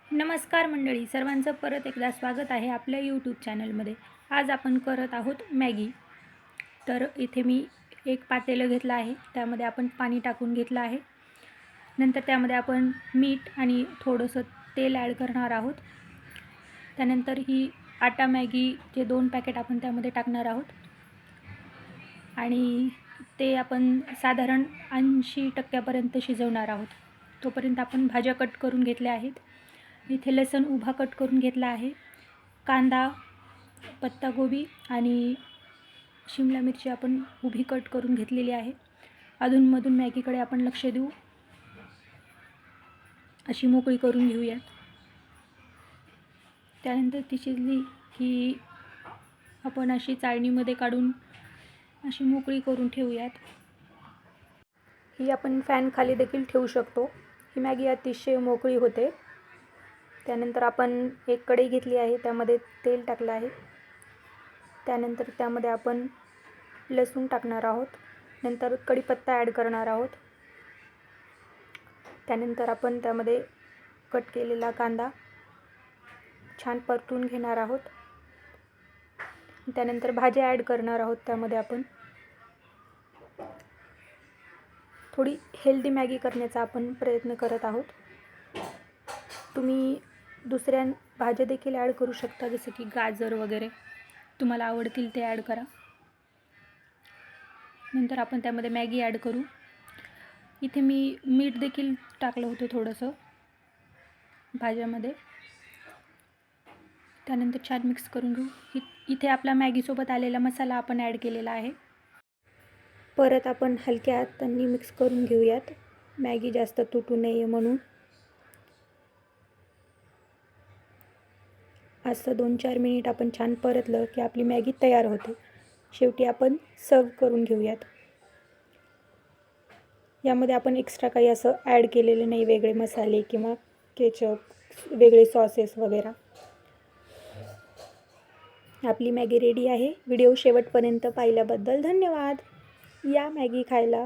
नमस्कार मंडळी, सर्वांचं परत एकदा स्वागत आहे आपल्या यूट्यूब चॅनलमध्ये। आज आपण करत आहोत मॅगी। तर इथे मी एक पातेलं घेतलं आहे, त्यामध्ये आपण पाणी टाकून घेतलं आहे। नंतर त्यामध्ये आपण मीठ आणि थोडंसं तेल ॲड करणार आहोत। त्यानंतर ही आटा मॅगीचे 2 पॅकेट आपण त्यामध्ये टाकणार आहोत आणि ते आपण साधारण 80% शिजवणार आहोत। तोपर्यंत आपण भाज्या कट करून घेतल्या आहेत। इथे लसूण उभा कट करून घेतला आहे, कांदा, पत्तागोबी आणि शिमला मिरची आपण उभी कट करून घेतलेली आहे। अधूनमधून मॅगीकडे आपण लक्ष देऊ, अशी मोकळी करून घेऊया। त्यानंतर ती शिजली की आपण अशी चाळणीमध्ये काढून अशी मोकळी करून ठेवूयात। ही आपण फॅन खाली देखील ठेवू शकतो। ही मॅगी अतिशय मोकळी होते। त्यानंतर आपण एक कढई घेतली आहे, त्यामध्ये तेल टाकलं आहे। त्यानंतर त्यामध्ये आपण लसूण टाकणार आहोत, नंतर कढीपत्ता ॲड करणार आहोत। त्यानंतर आपण त्यामध्ये कट केलेला कांदा छान परतून घेणार आहोत। त्यानंतर भाज्या ॲड करणार आहोत। त्यामध्ये आपण थोडी हेल्दी मॅगी करण्याचा आपण प्रयत्न करत आहोत। तुम्ही दुसऱ्या भाज्या देखील ॲड करू शकता, जसे की गाजर वगैरे तुम्हाला आवडतील ते ॲड करा। नंतर आपण त्यामध्ये मॅगी ॲड करू। इथे मी मीठ देखील टाकलं होतं थोडंसं भाज्यामध्ये। त्यानंतर छान मिक्स करून घेऊ। इथे आपला मॅगीसोबत आलेला मसाला आपण ॲड केलेला आहे। परत आपण हलक्या हातांनी मिक्स करून घेऊयात, मॅगी जास्त तुटू नये म्हणून। असं 2-4 मिनिट आपण छान परतलं की आपली मॅगी तयार होते। शेवटी आपण सर्व करून घेऊयात। यामध्ये आपण एक्स्ट्रा काही असं ॲड केलेलं नाही, वेगळे मसाले किंवा केचप, वेगळे सॉसेस वगैरे। आपली मॅगी रेडी आहे। व्हिडिओ शेवटपर्यंत पाहिल्याबद्दल धन्यवाद। या मॅगी खायला।